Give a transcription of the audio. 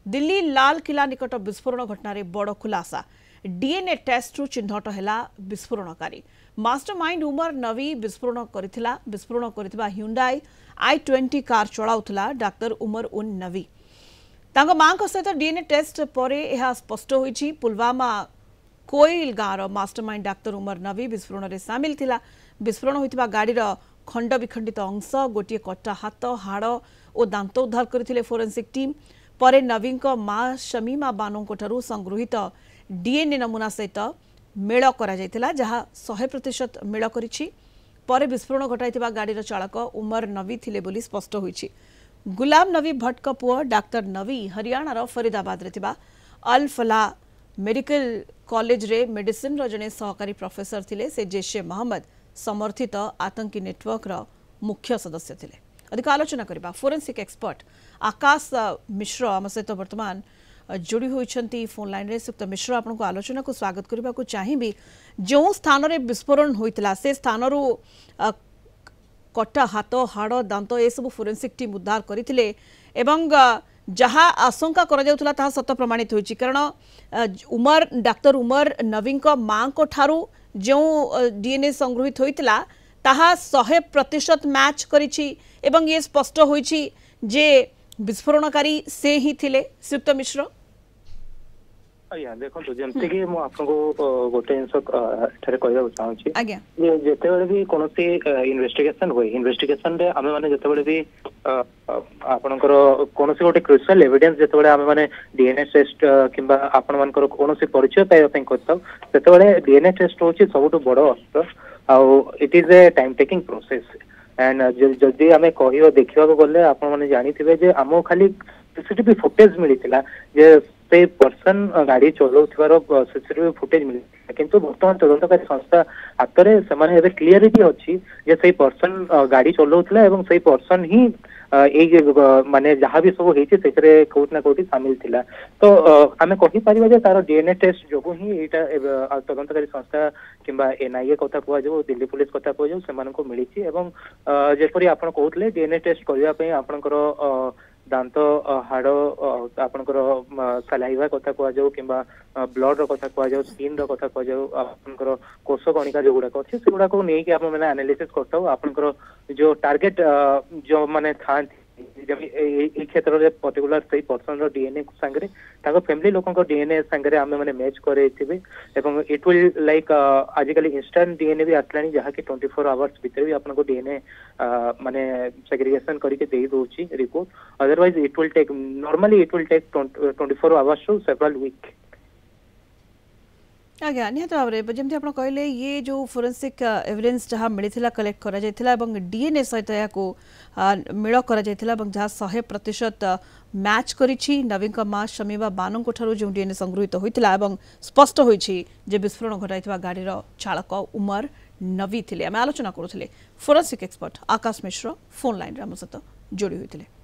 दिल्ली लाल किला निकट विस्फोरण घटना बड़ खुलासा डीएनए टेस्ट रु चिन्हट है विस्फोरणकारी मास्टरमाइंड उमर नवी विस्फोरण करथिबा Hyundai i20 कार चलाउथला डाक्टर उमर उन नवी तांको मां सहित डीएनए टेस्ट पर यह स्पष्ट होईछि पुलवामा कोइल गाँवर मास्टरमाइंड डाक्टर उमर नवी विस्फोरण में सामिल थिला विस्फोरण होइतिबा गाड़ीर खंड विखंडित अंश गोटे कटा हाथ हाड़ और दांत उद्धार करथिले फोरेंसिक टीम परे नवीन मां शमीमा बानों ठारू संगृहित डीएनए नमूना सहित मेल करा जायतिला जहाँ 100% मेल करिछि परे विस्फोरण घटाइतिबा गाड़ीर चालक उमर नवी थिले बोली स्पष्ट होईछि। गुलाम नवी भट्ट का पुआ डाक्टर नवी हरियाणार फरीदाबाद रे थिबा अल फला मेडिकल कॉलेज रे मेडिसिन रो जने सहकारी प्रोफेसर थिले से जैशे मोहम्मद समर्थित आतंकी नेटवर्क रो मुख्य सदस्य थिले। अधिक आलोचना करबा फोरेंसिक एक्सपर्ट आकाश मिश्र आम सहित वर्तमान जोड़ी होइछंती फोन लाइन रे। सुक्त मिश्र आपन को आलोचना को स्वागत करबा को चाहिबी जो स्थान रे विस्फोरण होइतला से स्थान रो कटा हाथ हाड़ दांत ए सब फोरेंसिक टीम उद्धार करथिले एवं जहाँ आशंका करा जाउतला ता सत्य प्रमाणित होइछि कारण डाक्टर उमर नवीन मां को ठारू जो डीएनए संग्रहित होइतला ताहा 100% मैच करिछि एवं ये स्पष्ट होइछि जे विस्फोरणकारी से ही थिले। सुक्त मिश्र आज्ञा देखो जमती कि मु आपको गोटे जिनस कहना चाहूँगी जे जेतेबेले भी कोनोसी इन्वेस्टिगेशन हुए इन्वेस्टिगेशन रे आमे माने जेतेबेले भी आपनकर कोनोसी गोटे क्रुशियल एविडेंस जेतेबेले आमे माने डीएनए टेस्ट किंबा आपण मानकर कोनोसी परिचय पाइबा पई करताव सेतेबेले डीएनए टेस्ट होची सबटु बड़ अस्त्र आउ it is a time taking process and जदि आमे कहियो देखिबा को गले आपण माने जानि थिबे जे आमो खाली सीसीटीवी फुटेज मिलितिला जे से पर्सन गाड़ी चलाउथिबार सीसीटीवी फुटेज मिली किंतु वर्तमान तदंतकारी संस्था हाथ में से क्लियरिटी अच्छी जे से पर्सन गाड़ी चलाउथिला एवं से पर्सन ही माने जहाँ भी सब होती कौट ना कौटी सामिल थिला तो आमे कहि परिबा जे तार डीएनए टेस्ट जो ही एटा तदंतकारी संस्था किंबा एनआईए कथा कुआ जो दिल्ली पुलिस कथा कुआ जो सेमान को मिली एवं जेपरी आपण कहउतले डीएनए टेस्ट करबा पई आपनकर दांत हाड़ आपनकर सलाइवा कथा कुआ जाऊ किंबा ब्लड रो कथा कुआ जाऊ स्किन रो कथा कुआ जाऊ आपनकर कोष कणिका जो गुडा अछि से गुडा को नै कि आपण माने एनालिसिस करताऊ आपनकर जो टारगेट जो माने था जब ए क्षेत्र रे पर्टिकुलर सही पर्सन रो डीएनए संगे ताको फैमिली लोकन को डीएनए संगे आमे माने मैच करे थिबे एवं इट विल लाइक आजिकली इंस्टेंट डीएनए भी आसलानी जहाँ कि 24 आवर्स भीतर भी आपन को डीएनए माने सेग्रीगेशन करके दे दोची report otherwise it will take normally it will take 24 hours to several week. आज्ञा निहत भाव में जमी आप कहले ये जो फोरेंसिक एविडेंस जहाँ मिलता कलेक्ट करा जायथिला एवं डीएनए सहित या मेल करा जायथिला एवं जहाँ 100% मैच करिछि नवीन मां शमीमा बानों ठारू जो डीएनए संगृहित होइतिला एवं स्पष्ट होइछि जे विस्फोरण घटाइथिबा गाड़ीर चालक उमर नवी थिले। आमे आलोचना करुथिले फोरेंसिक एक्सपर्ट आकाश मिश्र फोन लाइन रे हम सहित जोड़ी होइतिले।